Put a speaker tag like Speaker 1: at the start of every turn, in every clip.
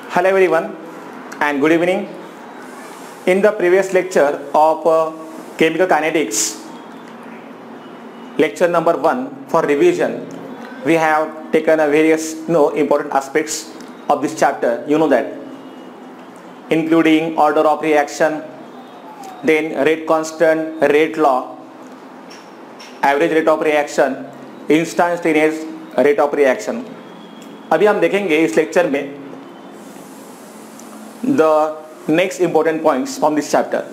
Speaker 1: Hello everyone and good evening. In the previous lecture of chemical kinetics, lecture number 1 for revision, we have taken a various important aspects of this chapter, that, including order of reaction, then rate constant, rate law, average rate of reaction, instantaneous rate of reaction. अभी हम देखेंगे इस lecture में the next important points from this chapter.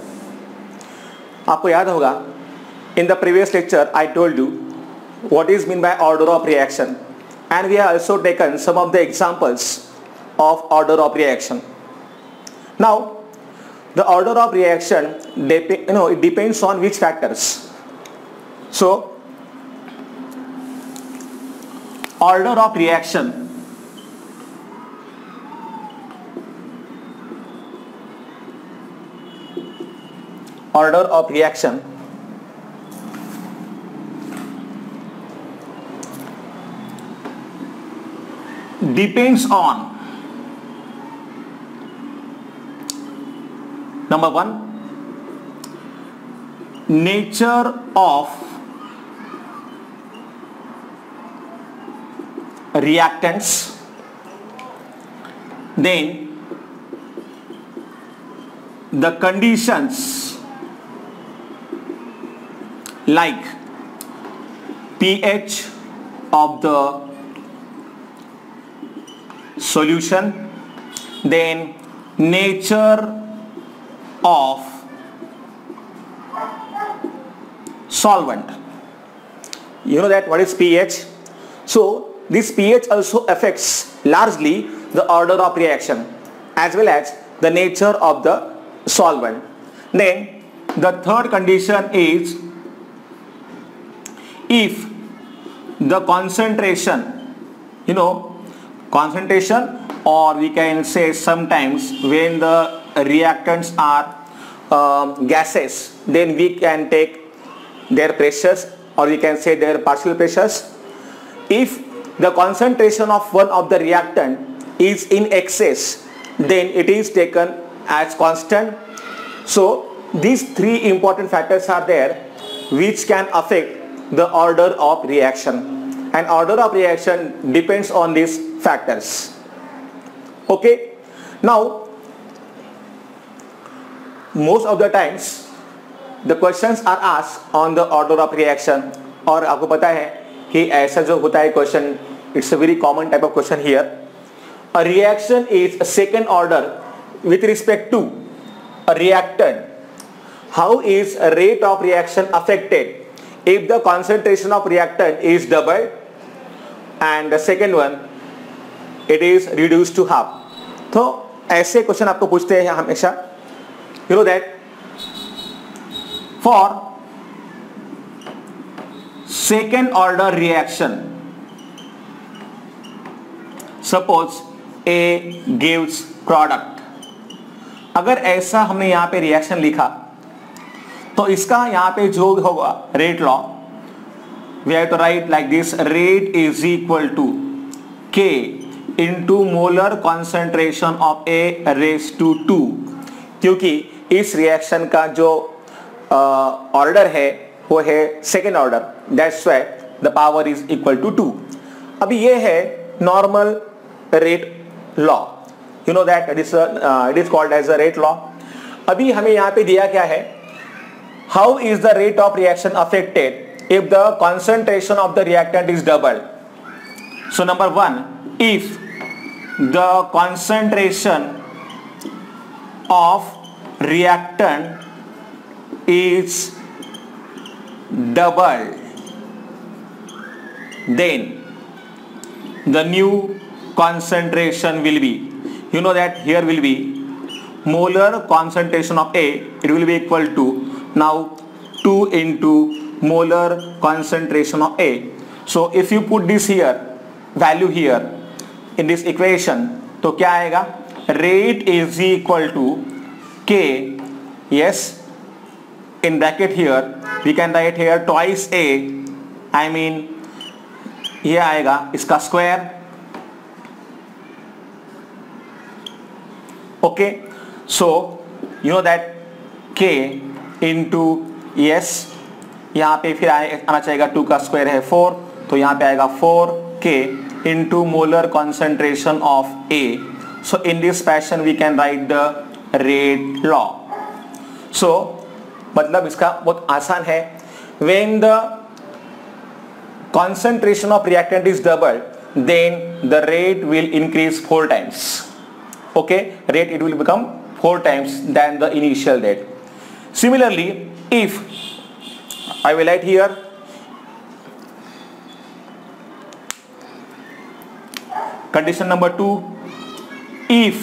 Speaker 1: आपको याद होगा, in the previous lecture I told you what is meant by order of reaction, and we have also taken some of the examples of order of reaction. Now the order of reaction it depends on which factors. So order of reaction depends on number 1, nature of reactants, then the conditions like pH of the solution, then nature of solvent. You know that what is pH? So this pH also affects largely the order of reaction as well as the nature of the solvent. Then the third condition is if the concentration, or we can say sometimes when the reactants are gases, then we can take their pressures, or we can say their partial pressures. If the concentration of one of the reactant is in excess, then it is taken as constant. So these three important factors are there which can affect the order of reaction, and order of reaction depends on these factors. Okay, now most of the times the questions are asked on the order of reaction, और आपको पता है कि ऐसा जो होता है question, it's a very common type of question here. A reaction is a second order with respect to a reactant. How is a rate of reaction affected if the concentration of reactant is doubled and the second one it is reduced to half? तो ऐसे question आपको पूछते हैं हमेशा. You know that for second order reaction, suppose A gives product. अगर ऐसा हमने यहाँ पे रिएक्शन लिखा तो इसका यहाँ पे जो होगा rate law, we have to write like this: rate is equal to K into molar concentration of A raised to 2, क्योंकि इस रिएक्शन का जो ऑर्डर है वो है second order, that's why the power is equal to 2. अभी ये है normal rate law, you know that it is called as a rate law. अभी हमें यहाँ पे दिया क्या है, how is the rate of reaction affected if the concentration of the reactant is doubled. So number 1, if the concentration of reactant is doubled, then the new concentration will be, you know that here will be molar concentration of A, it will be equal to now 2 into molar concentration of A. So if you put this here, value here in this equation, तो क्या आएगा, rate is equal to K, yes, in bracket here we can write here twice A, I mean ये आएगा इसका square okay, so you know that K into S, यहाँ पे फिर आना चाहिएगा 2 का स्क्वायर है 4, तो यहाँ पे आएगा 4K into molar concentration of A. So in this fashion we can write the rate law. So मतलब इसका बहुत आसान है. When the concentration of reactant is doubled, then the rate will increase 4 times. Okay, rate it will become 4 times than the initial rate. Similarly, if I will write here condition number 2, if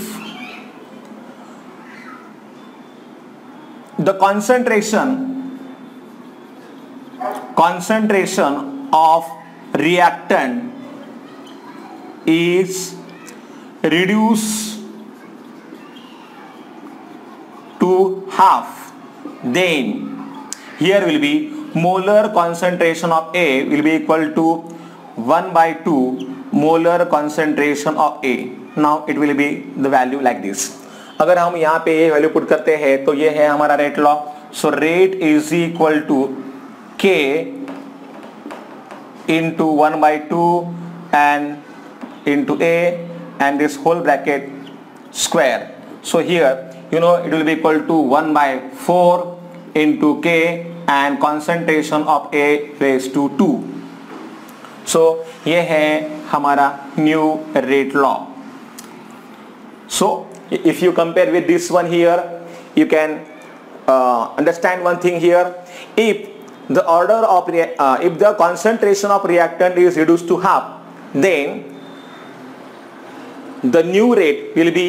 Speaker 1: the concentration of reactant is reduced to half, then here will be molar concentration of A will be equal to 1/2 molar concentration of A. Now it will be the value like this. अगर हम यहाँ पे ये value put करते हैं तो ये है हमारा rate law. So rate is equal to K into 1/2 and into A and this whole bracket square. So here you know it will be equal to 1/4 into K and concentration of A raised to 2. So ये है हमारा new rate law. So if you compare with this one here, you can understand one thing here. If the order of if the concentration of reactant is reduced to half, then the new rate will be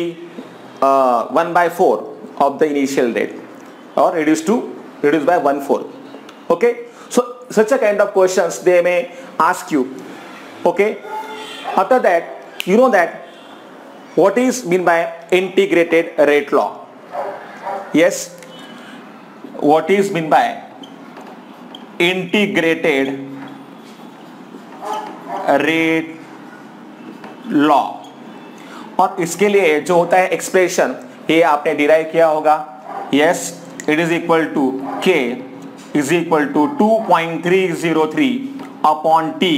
Speaker 1: 1/4 of the initial rate, or reduced by 1/4. Okay, so such a kind of questions they may ask you. Okay, after that you know that what is mean by integrated rate law. Yes, what is mean by integrated rate law. और इसके लिए जो होता है expression ये आपने derive किया होगा. Yes, it is equal to K is equal to 2.303 upon T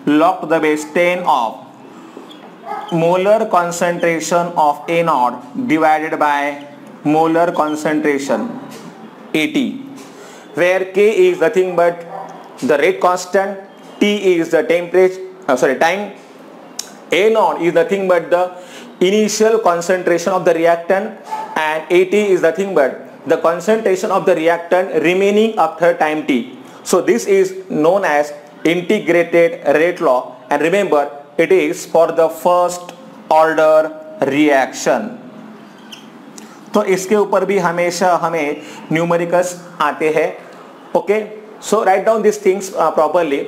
Speaker 1: log to the base 10 of molar concentration of A naught divided by molar concentration AT, where K is nothing but the rate constant, T is the time, A naught is nothing but the initial concentration of the reactant, and AT is nothing but the concentration of the reactant remaining after time T. So this is known as integrated rate law, and remember it is for the first order reaction. तो इसके ऊपर भी हमेशा हमें numericals आते हैं. Okay, so write down this things properly.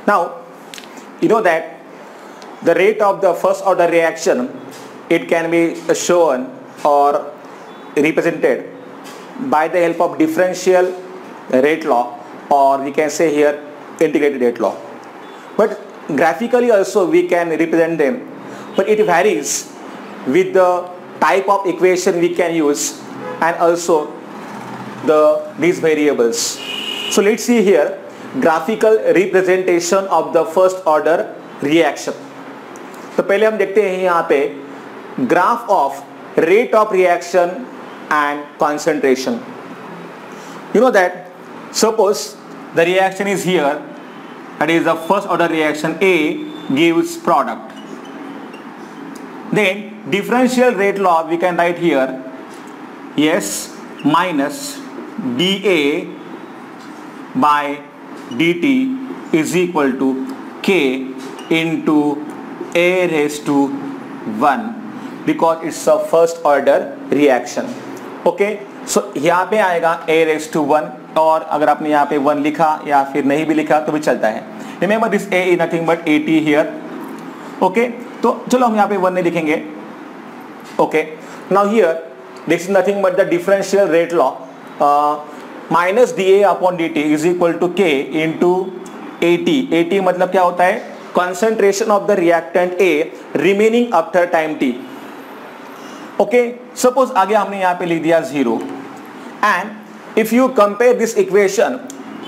Speaker 1: Now you know that the rate of the first order reaction, it can be shown or represented by the help of differential rate law, or we can say here integrated rate law. But graphically also we can represent them, but it varies with the type of equation we can use and also these variables. So let's see here graphical representation of the first order reaction. तो पहले हम देखते हैं यहाँ पे graph of rate of reaction and concentration. You know that suppose the reaction is here, that is the first order reaction. A gives product, then differential rate law we can write here, yes, minus dA by dt is equal to K into A raised to 1, because it's a first order reaction. Okay, so यहाँ पे आएगा A raised to 1, और अगर आपने यहाँ पे 1 लिखा या फिर नहीं भी लिखा तो भी चलता है. Remember this A is nothing but AT here. Okay, तो चलो हम यहाँ पे 1 नहीं लिखेंगे. Okay, now here this is nothing but the differential rate law. Minus d A upon d t is equal to k into A t. A t मतलब क्या होता है, concentration of the reactant A remaining after time t। Okay, suppose आगे हमने यहाँ पे लिख दिया 0 and if you compare this equation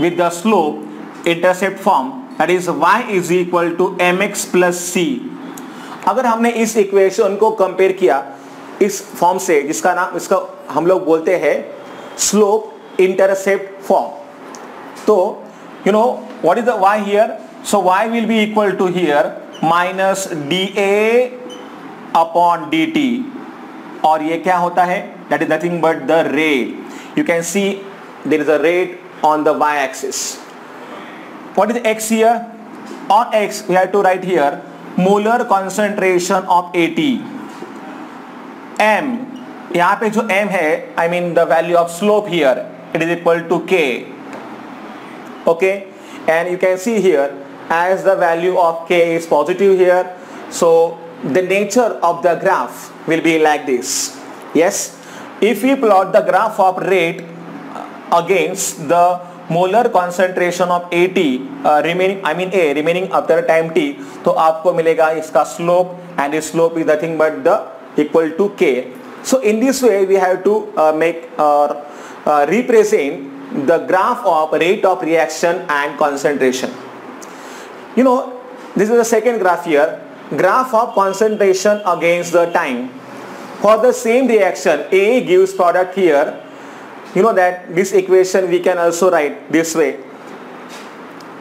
Speaker 1: with the slope intercept form that is y is equal to mx plus c। अगर हमने इस equation को कंपेयर किया इस फॉर्म से, जिसका नाम इसका हम लोग बोलते हैं स्लोप इंटरसेप्ट फॉर्म, तो you know what is the y here? So y will be equal to here minus dA upon dt, और ये क्या होता है, that is nothing but the rate. You can see there is a rate on the y axis. What is x here? On x we have to write here molar concentration of AT. m, यहाँ पे जो m है, I mean the value of slope here, it is equal to k. Okay, and you can see here as the value of k is positive here, so the nature of the graph will be like this. Yes, if we plot the graph of rate against the molar concentration of AT remaining, I mean A remaining after time t, तो आपको मिलेगा इसका slope, and this slope is nothing but the equal to k. So in this way we have to make represent the graph of rate of reaction and concentration. You know, this is the second graph here, graph of concentration against the time. For the same reaction, A gives product here. You know that this equation we can also write this way.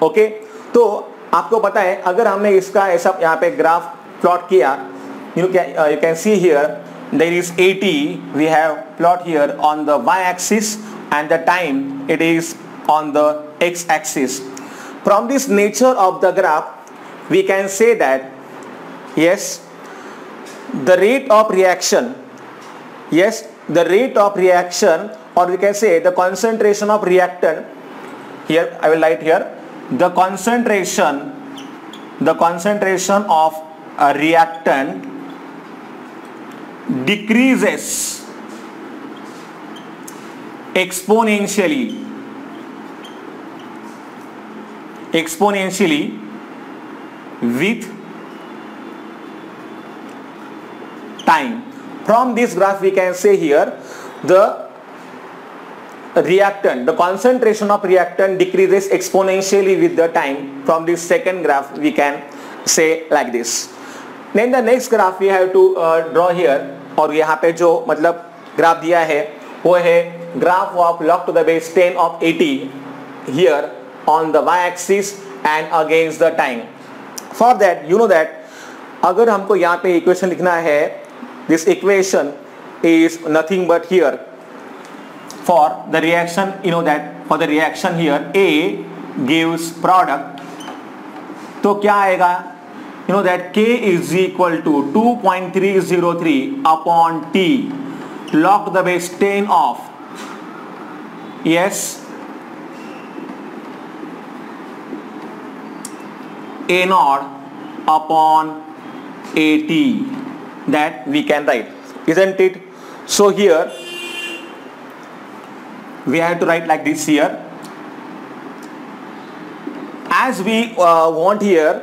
Speaker 1: Okay, तो आपको पता है अगर हमने इसका ऐसा यहाँ पे ग्राफ प्लॉट किया, you can see here there is AT, we have plot here on the y axis and the time it is on the x axis. From this nature of the graph we can say that yes, the rate of reaction, yes, the rate of reaction, or we can say the concentration of reactant, here I will write here the concentration of a reactant decreases exponentially with time. From this graph we can say here the reactant, the concentration of reactant decreases exponentially with the time. From this second graph we can say like this. Then the next graph we have to draw here, और यहाँ पे जो मतलब graph दिया है वो है graph of log to the base 10 of AT here on the y axis and against the time. For that you know that अगर हमको यहाँ पे इक्वेशन लिखना है, this equation is nothing but here for the reaction, you know that for the reaction here A gives product, तो क्या आएगा, you know that K is equal to 2.303 upon T log to the base 10 of, yes, A naught upon AT, that we can write, isn't it? So here we have to write like this here, as we want here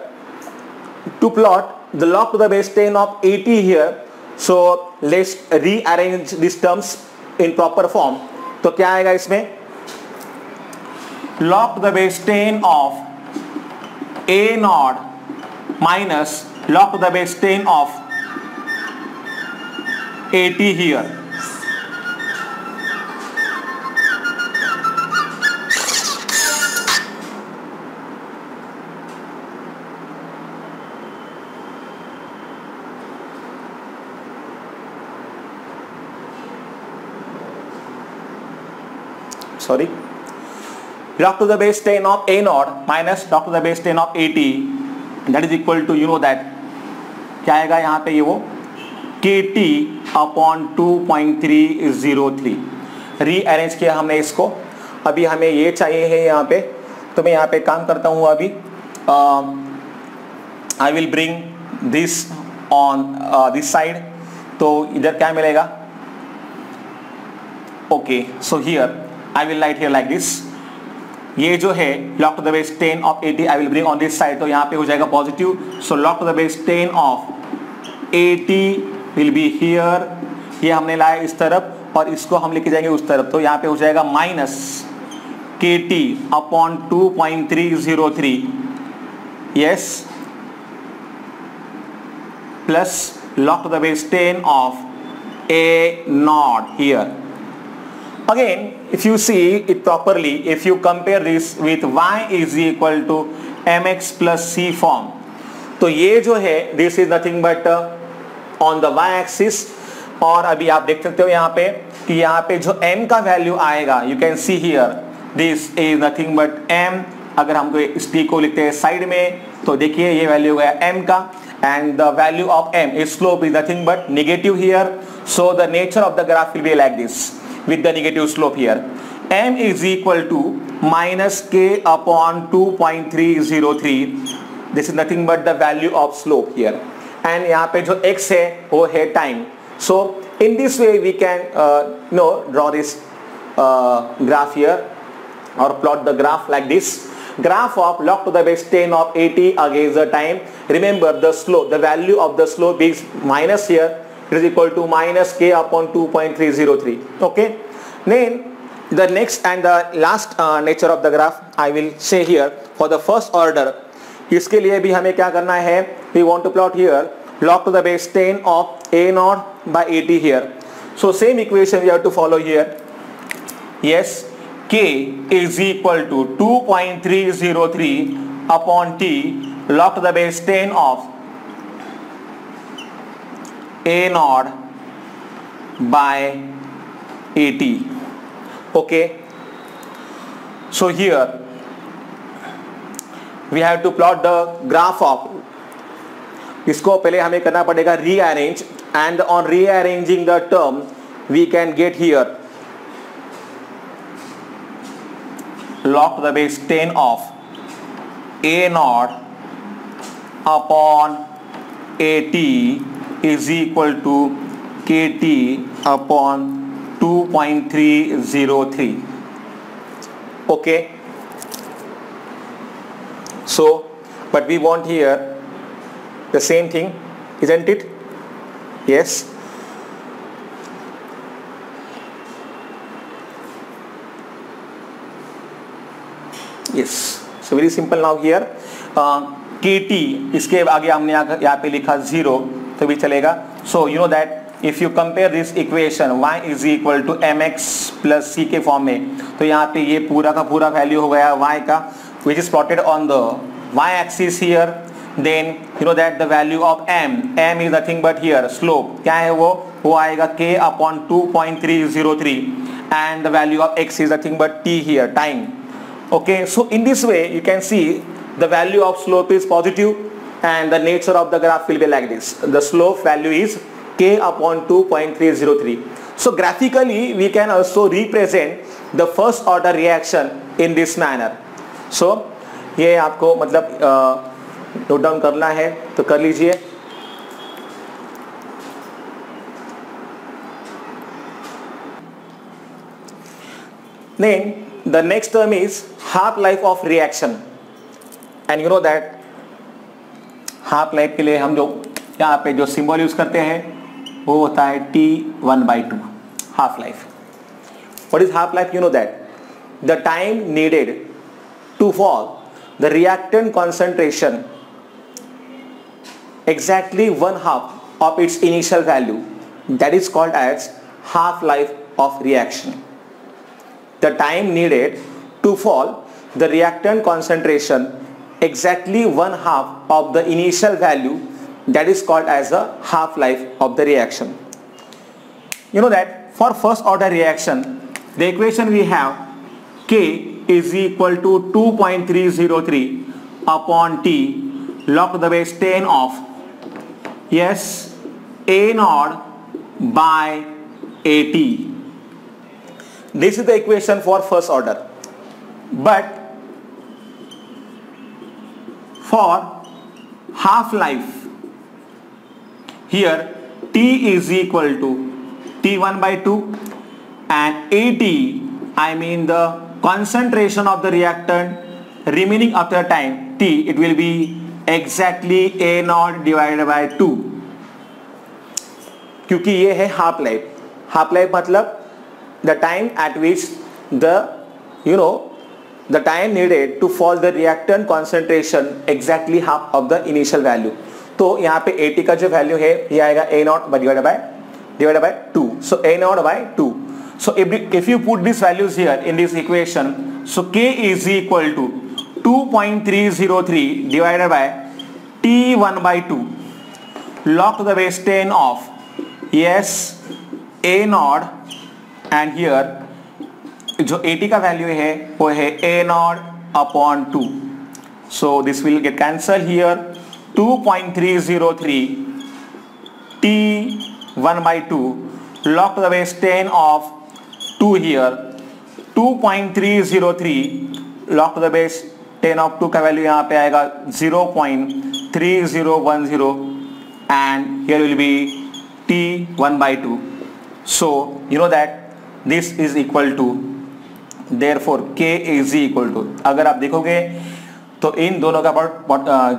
Speaker 1: to plot the log to the base 10 of AT here, so let's rearrange these terms in proper form. तो क्या आएगा इसमें, log to the base 10 of A naught minus log to the base 10 of AT here. Sorry, log to the base 10 of A naught minus log to the base 10 of AT, that is equal to, you know that क्या आएगा यहाँ पे, ये वो KT upon 2.303. Rearrange किया हमने इसको, अभी हमें ये चाहिए है यहाँ पे, तो मैं यहाँ पे काम करता हूँ अभी, I will bring this on this side, तो इधर क्या मिलेगा, okay, so here I will write here like this, ये जो है log to the base 10 of 80 I will bring on this side, तो यहाँ पे हो जाएगा positive, so log to the base 10 of 80 will be here, ये हमने लाया इस तरफ और इसको हम लेके जाएंगे उस तरफ, तो यहाँ पे हो जाएगा minus KT upon 2.303, yes, plus log to the base 10 of A naught here. Again, if you see it properly, if you compare this with y is equal to mx plus c form, तो ये जो है this is nothing but on the y axis, और अभी आप देख सकते हो यहाँ पे कि यहाँ पे जो m का वैल्यू आएगा, you can see here this is nothing but m, अगर हमको इस t को लिखते हैं साइड में तो देखिए ये वैल्यू हो गया m का, and the value of m is slope is nothing but negative here, so the nature of the graph will be like this with the negative slope here. M is equal to minus k upon 2.303, this is nothing but the value of slope here, and यहाँ पे जो x है वो है time. So in this way we can draw this graph here or plot the graph like this. Graph of log to the base 10 of 80 against the time. Remember the slope, the value of the slope is minus here, it is equal to minus k upon 2.303. Okay, then the next and the last nature of the graph I will say here for the first order. इसके लिए भी हमें क्या करना है, we want to plot here log to the base 10 of a naught by 80 here. So same equation we have to follow here. Yes, k is equal to 2.303 upon t log to the base 10 of a naught by 80. Okay, so here we have to plot the graph of, इसको पहले हमें करना पड़ेगा rearrange, and on rearranging the term we can get here log to the base 10 of a naught upon at is equal to kt upon 2.303. Okay, so but we want here the same thing, isn't it? Yes, yes, so very simple now here. kt इसके आगे हमने यहाँ पे लिखा 0 तो भी चलेगा. So you know that if you compare this equation y is equal to mx plus c के फॉर्म में, तो यहाँ पे ये पूरा का पूरा वैल्यू हो गया y का, which is plotted on the y axis here. Then you know that the value of m is nothing but here slope, क्या है वो आएगा k upon 2.303, and the value of x is nothing but t here, time. Okay, so in this way you can see the value of slope is positive and the nature of the graph will be like this. The slope value is k upon 2.303. So graphically we can also represent the first order reaction in this manner. So ये आपको मतलब note down करना है तो कर लीजिए. Then the next term is half life of reaction, and you know that half life के लिए हम जो यहाँ पे जो सिंबल यूज करते हैं वो होता है T1/2 half life. What is half life? You know that the time needed to fall the reactant concentration exactly 1/2 of its initial value, that is called as half life of reaction. The time needed to fall the reactant concentration exactly 1/2 of the initial value, that is called as the half life of the reaction. You know that for first order reaction the equation we have K is equal to 2.303 upon T log to the base 10 of yes A naught by AT. This is the equation for first order. But for half life here T is equal to T1/2 and AT I mean the concentration of the reactant remaining after time t, it will be exactly A naught divided by 2, क्योंकि ये है half life. Half life मतलब the time at which the time needed to fall the reactant concentration exactly half of the initial value. तो यहाँ पे AT का जो value है ये आएगा A naught divided by 2. So A naught by 2. So if you put these values here in this equation, so K is equal to 2.303 divided by T1 by 2 log to the base 10 of, yes, A naught, and here जो AT का value है वो है A naught upon 2. So this will get cancelled here. 2.303 T1 by 2 log to the base 10 of 2 here. 2.303 log to the base 10 of 2 का value यहाँ पे आएगा 0.3010 and here will be T1 by 2. So you know that this is equal to, therefore K is equal to, अगर आप देखोगे तो इन दोनों का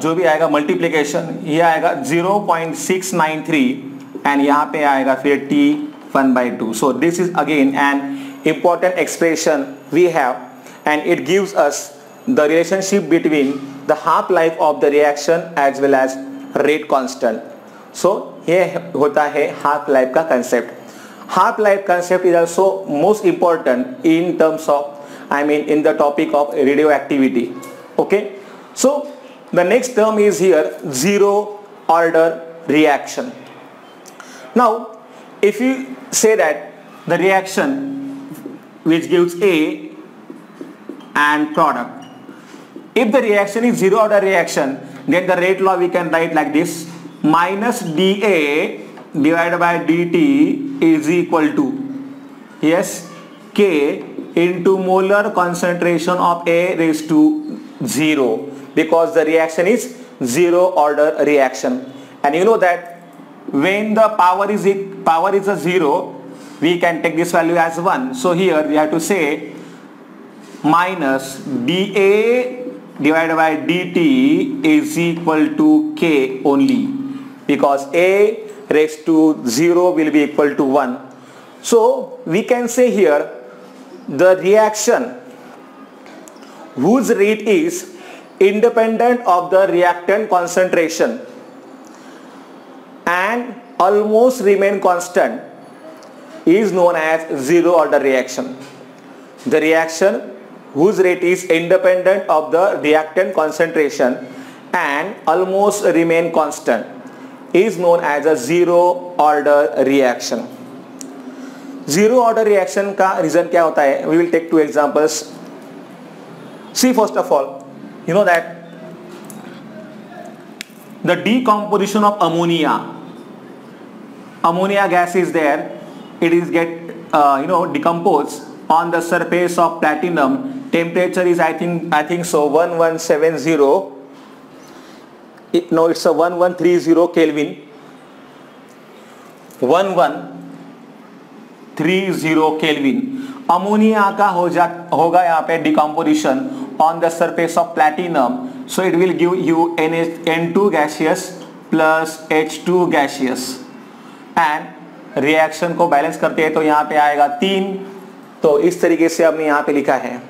Speaker 1: जो भी आएगा मल्टीप्लिकेशन ये आएगा 0.693 एंड यहाँ पे आएगा फिर T1 by 2. So this is again an important expression we have and it gives us the relationship between the half life of the reaction as well as rate constant. So ये होता है half life का concept. Half life concept is also most important in terms of, in the topic of radioactivity. Okay, so the next term is here zero order reaction. Now if you say that the reaction which gives A and product, if the reaction is zero order reaction, then the rate law we can write like this: minus dA divided by dt is equal to, yes, K into molar concentration of A raised to 0, because the reaction is zero order reaction. And you know that when the power is a 0, we can take this value as 1. So here we have to say minus dA divided by dt is equal to K only, because A raised to 0 will be equal to 1. So we can say here the reaction whose rate is independent of the reactant concentration and almost remain constant is known as zero order reaction. The reaction whose rate is independent of the reactant concentration and almost remain constant is known as a zero order reaction. Zero order reaction का reason क्या होता है? We will take two examples. See, first of all, you know that the decomposition of ammonia gas is there. It is decomposed on the surface of platinum. Temperature is I think so 1170. It's a 1130 Kelvin. 1130 Kelvin. Ammonia का होगा यहाँ पे decomposition on the surface of platinum. So it will give you N2 gaseous plus H2 gaseous. And reaction को balance करते हैं तो यहाँ पे आएगा 3. तो इस तरीके से हमने यहाँ पे लिखा है.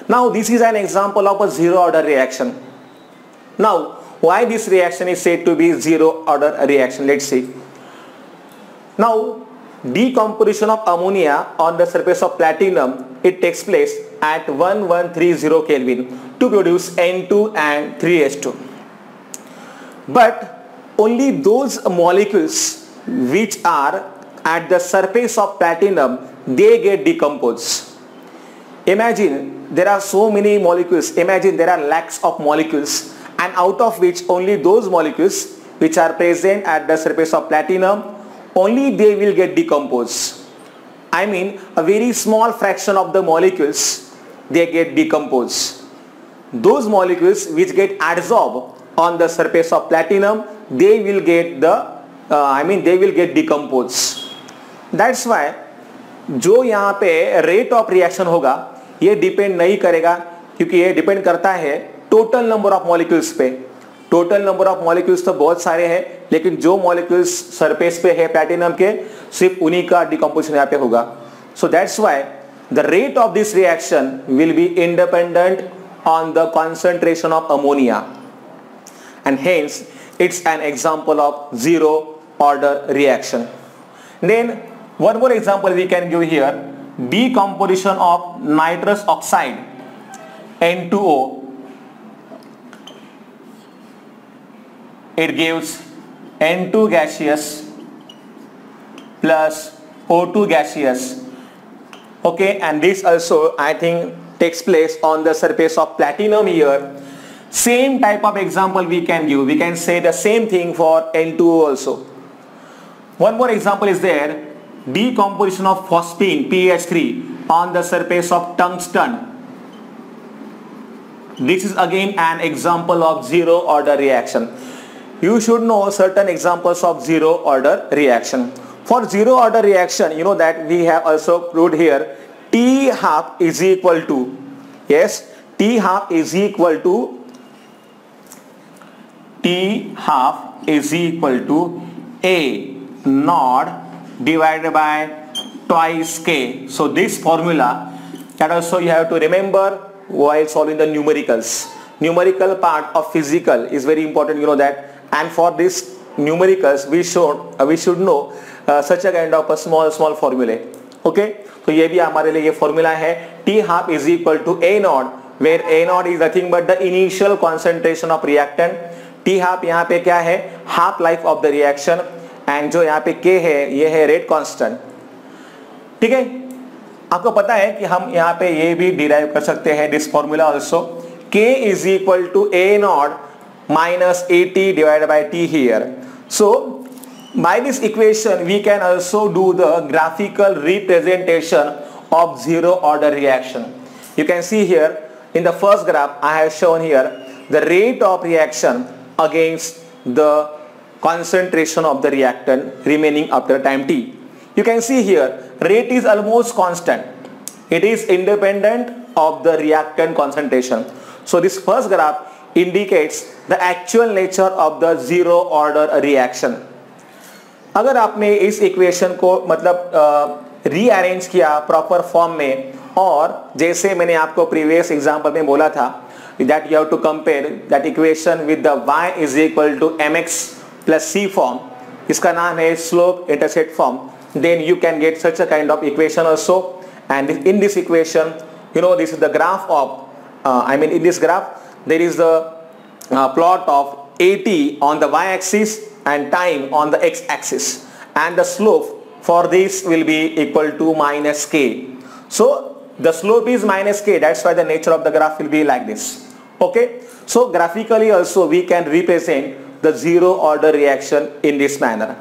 Speaker 1: Now this is an example of a zero order reaction. Now why this reaction is said to be zero order reaction? Let's see. Now decomposition of ammonia on the surface of platinum, it takes place at 1130 Kelvin to produce N2 and 3H2. But only those molecules which are at the surface of platinum, they get decomposed. Imagine there are so many molecules. Imagine there are lakhs of molecules, and out of which only those molecules which are present at the surface of platinum, only they will get decomposed. A very small fraction of the molecules, they get decomposed. Those molecules which get adsorbed on the surface of platinum, they will get decomposed. That's why जो यहाँ पे rate of reaction होगा ये depend नहीं करेगा, क्योंकि ये depend करता है टोटल नंबर ऑफ मॉलिक्यूल्स पे। टोटल नंबर ऑफ मॉलिक्यूल्स तो बहुत सारे हैं, लेकिन जो मॉलिक्यूल्स सरफेस पे है प्लैटिनम के, सिर्फ उन्हीं का डिकम्पोजिशन यहाँ पे होगा। So that's why the rate of this reaction will be independent on the concentration of ammonia, and hence it's an example of zero order reaction. Then one more example we can give here, decomposition of nitrous oxide N2O. It gives N2 gaseous plus O2 gaseous. Okay, and this also I think takes place on the surface of platinum here. Same type of example we can give. We can say the same thing for N2O also. One more example is there, decomposition of phosphine PH3 on the surface of tungsten. This is again an example of zero order reaction. You should know certain examples of zero order reaction. For zero order reaction, you know that we have also proved here T half is equal to, yes, T half is equal to T half is equal to A naught divided by twice K. So this formula that also you have to remember while solving the numericals. Numerical part of physical is very important, you know that, and for this numericals we should know such a kind of a small formula. Okay, तो ये भी हमारे लिए ये formula है, T half is equal to A naught, where A naught is nothing but the initial concentration of reactant. T half यहाँ पे क्या है, half life of the reaction, and जो यहाँ पे K है ये है रेट कांस्टेंट। ठीक है, आपको पता है कि हम यहाँ पे ये भी डिराइव कर सकते हैं this formula also, K is equal to A naught minus AT divided by T here. So by this equation we can also do the graphical representation of zero order reaction. You can see here in the first graph I have shown here the rate of reaction against the concentration of the reactant remaining after time t. You can see here rate is almost constant. It is independent of the reactant concentration. So this first graph indicates the actual nature of the zero order reaction. अगर आपने इस equation को मतलब rearrange किया proper form में, और जैसे मैंने आपको प्रीवियस एग्जांपल में बोला था that you have to compare that equation with the y is equal to mx plus c form, इसका नाम है slope intercept form, then you can get such a kind of equation also. And in this equation, you know, this is the graph of in this graph there is the plot of AT on the y axis and time on the x axis, and the slope for this will be equal to minus k. So the slope is minus k, that's why the nature of the graph will be like this. Okay, so graphically also we can represent the zero order reaction in this manner.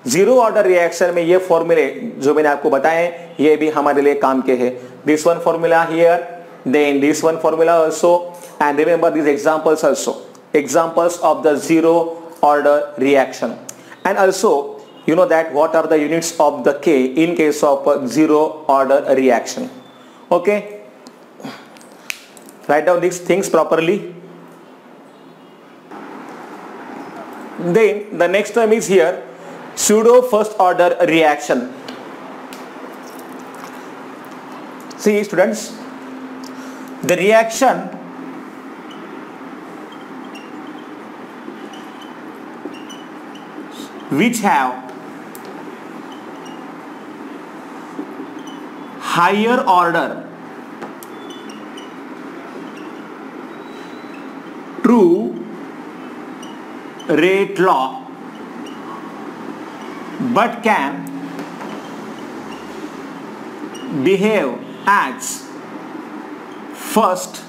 Speaker 1: Zero order reaction में ये फॉर्मूले जो मैंने आपको बताए ये भी हमारे लिए काम के हैं. This one formula here, then this one formula also, and remember these examples also, examples of the zero order reaction. And also you know that what are the units of the K in case of zero order reaction. Okay, write down these things properly. Then the next term is here, pseudo first order reaction. See students, the reaction which have higher order true rate law but can behave as first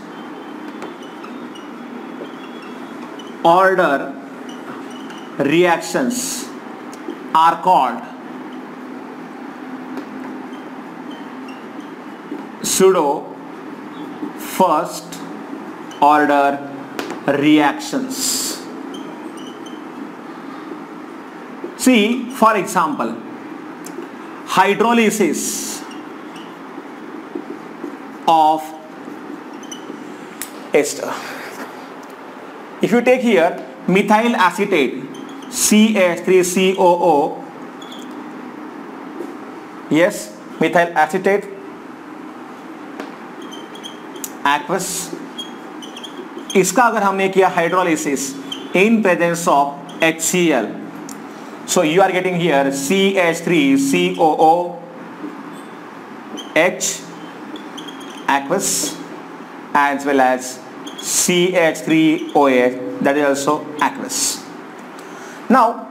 Speaker 1: order reactions are called pseudo first order reactions. See, for example, hydrolysis of ester. If you take here methyl acetate CH3COO, yes, methyl acetate aqueous, इसका अगर हमने किया hydrolysis in presence of HCl, so you are getting here CH3COO H aqueous as well as CH3OH, that is also aqueous. Now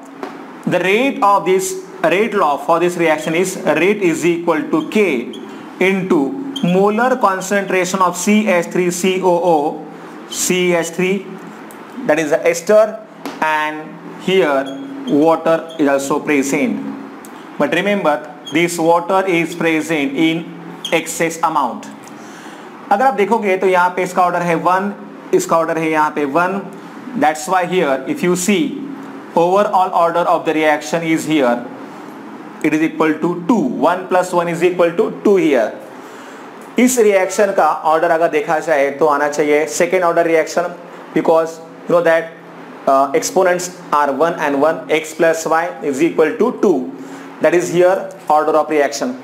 Speaker 1: the rate of this rate law for this reaction is rate is equal to K into molar concentration of CH3COO CH3, that is the ester, and here water is also present, but remember this water is present in excess amount. अगर आप देखोगे तो यहाँ पे इसका order है 1, इसका order है यहाँ पे 1, that's why here if you see overall order of the reaction is here, it is equal to 2, 1 plus 1 is equal to 2 here. इस रिएक्शन का ऑर्डर अगर देखा जाए तो आना चाहिए second order reaction, because you know that exponents are 1 and 1, x plus y is equal to 2, that is here order of reaction.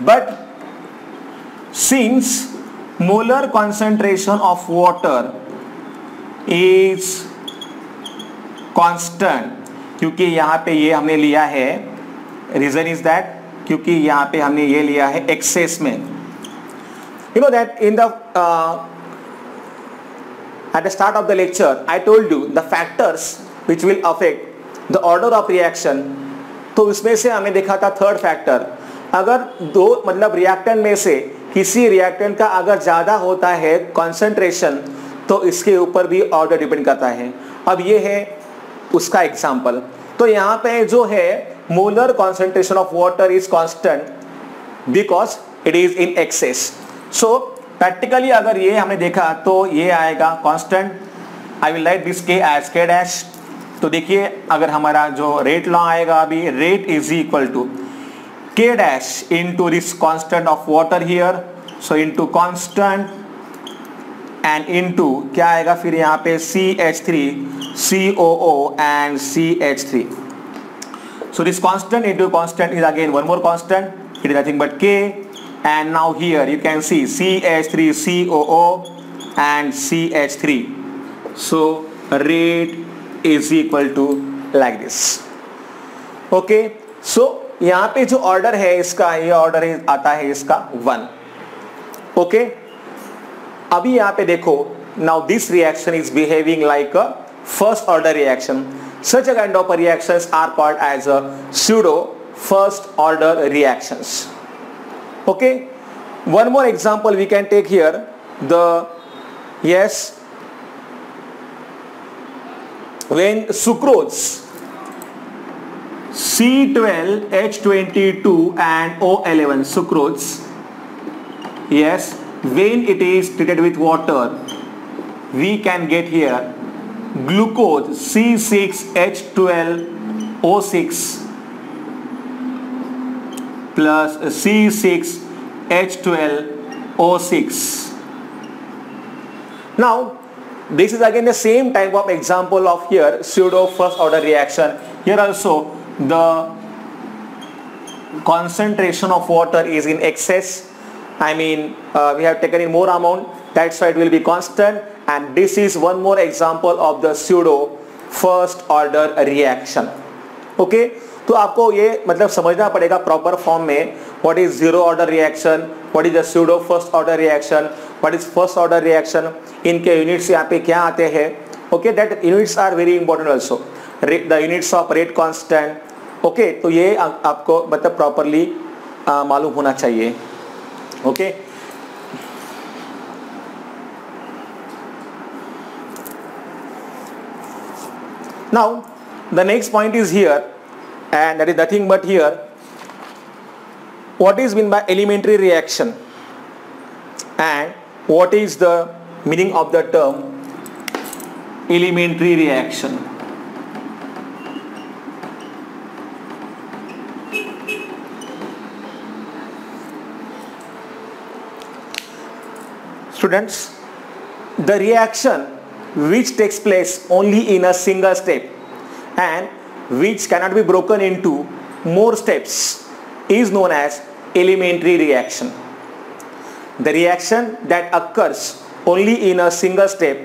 Speaker 1: But since molar concentration of water is constant, क्योंकि यहाँ पे ये हमने लिया है, रीजन इज दैट क्योंकि यहाँ पे हमने ये लिया है एक्सेस में. You know that in the at the start of the lecture I told you the factors which will affect the order of reaction. तो उसमें से हमें देखा था थर्ड फैक्टर, अगर दो मतलब रिएक्टेंट में से किसी रिएक्टेंट का अगर ज़्यादा होता है कंसंट्रेशन तो इसके ऊपर भी ऑर्डर डिपेंड करता है. अब ये है उसका एग्जाम्पल. तो यहाँ पे जो है molar concentration of water is constant because it is in excess. So practically अगर ये हमने देखा तो ये आएगा constant. I will write this के एज के डैश. तो देखिए अगर हमारा जो रेट लॉ आएगा अभी, रेट इज इक्वल टू के dash into this constant of water here, so into constant and into क्या आएगा फिर यहाँ पे CH3COO and CH3. So this constant into constant is again one more constant, it is nothing but K, and now here you can see CH3COO and CH3. So rate is equal to like this. Okay, so यहाँ पे जो order है इसका, ये order आता है इसका 1. Okay, अभी यहाँ पे देखो, now this reaction is behaving like a first order reaction. Such a kind of reactions are called as a pseudo first order reactions. Okay, one more example we can take here. When sucrose C12H22 and O11 sucrose, yes, when it is treated with water, we can get here glucose C6H12O6 plus C6H12O6. Now this is again the same type of example of here pseudo first order reaction. Here also the concentration of water is in excess. I mean we have taken in more amount, that's why it will be constant, and this is one more example of the pseudo first order reaction. Okay, तो आपको ये मतलब समझना पड़ेगा proper form में, what is zero order reaction, what is the pseudo first order reaction, what is first order reaction, इनके units यहाँ पे क्या आते हैं. Okay, that units are very important also, the units of rate constant. Okay, तो ये आपको मतलब प्रॉपरली मालूम होना चाहिए. Okay, now the next point is here, and that is nothing but here what is meant by elementary reaction and what is the meaning of the term elementary reaction. students, the reaction which takes place only in a single step and which cannot be broken into more steps is known as elementary reaction. The reaction that occurs only in a single step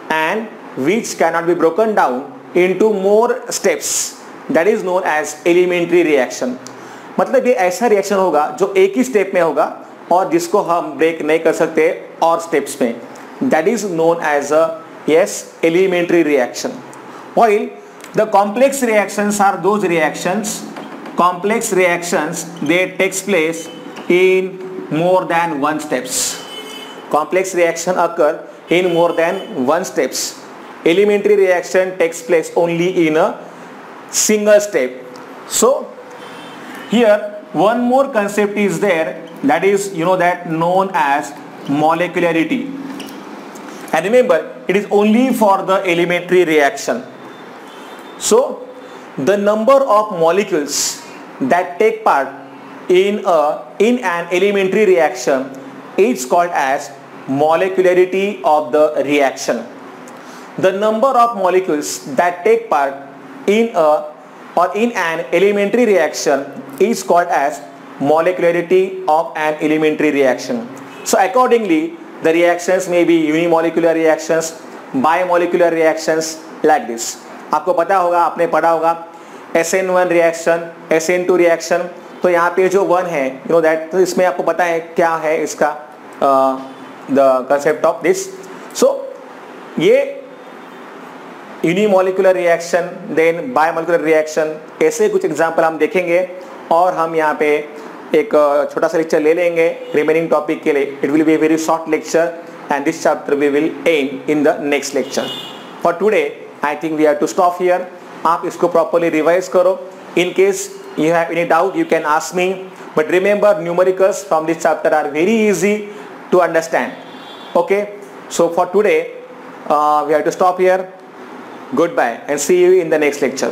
Speaker 1: and which cannot be broken down into more steps, that is known as elementary reaction. मतलब ये ऐसा reaction होगा जो एक ही step में होगा और जिसको हम ब्रेक नहीं कर सकते और स्टेप्स में. That is known as a elementary reaction. While the complex reactions are those reactions, complex reactions, they takes place in more than one steps. Complex reaction occur in more than one steps. Elementary reaction takes place only in a single step. So here one more concept is there, that is that known as molecularity. And remember, it is only for the elementary reaction. So the number of molecules that take part in an elementary reaction is called as molecularity of the reaction. The number of molecules that take part in an elementary reaction is called as molecularity of an elementary reaction. So accordingly, the reactions may be unimolecular reactions, bimolecular reactions, like this. आपको पता होगा, आपने पढ़ा होगा SN1 reaction, SN2 reaction. तो यहाँ पे जो 1 है that, तो इसमें आपको पता है क्या है इसका the concept of this. So ये unimolecular reaction, then bimolecular reaction, ऐसे कुछ एग्जाम्पल हम देखेंगे और हम यहाँ पे एक छोटा सा लेक्चर ले लेंगे रिमेनिंग टॉपिक के लिए. It will be a very short lecture and this chapter we will end in the next lecture. For today I think we have to stop here. आप इसको प्रॉपर्ली रिवाइज करो. In case you have any doubt you can ask me, but remember numericals from this chapter are very easy to understand. Okay, so for today we have to stop here. Goodbye and see you in the next lecture.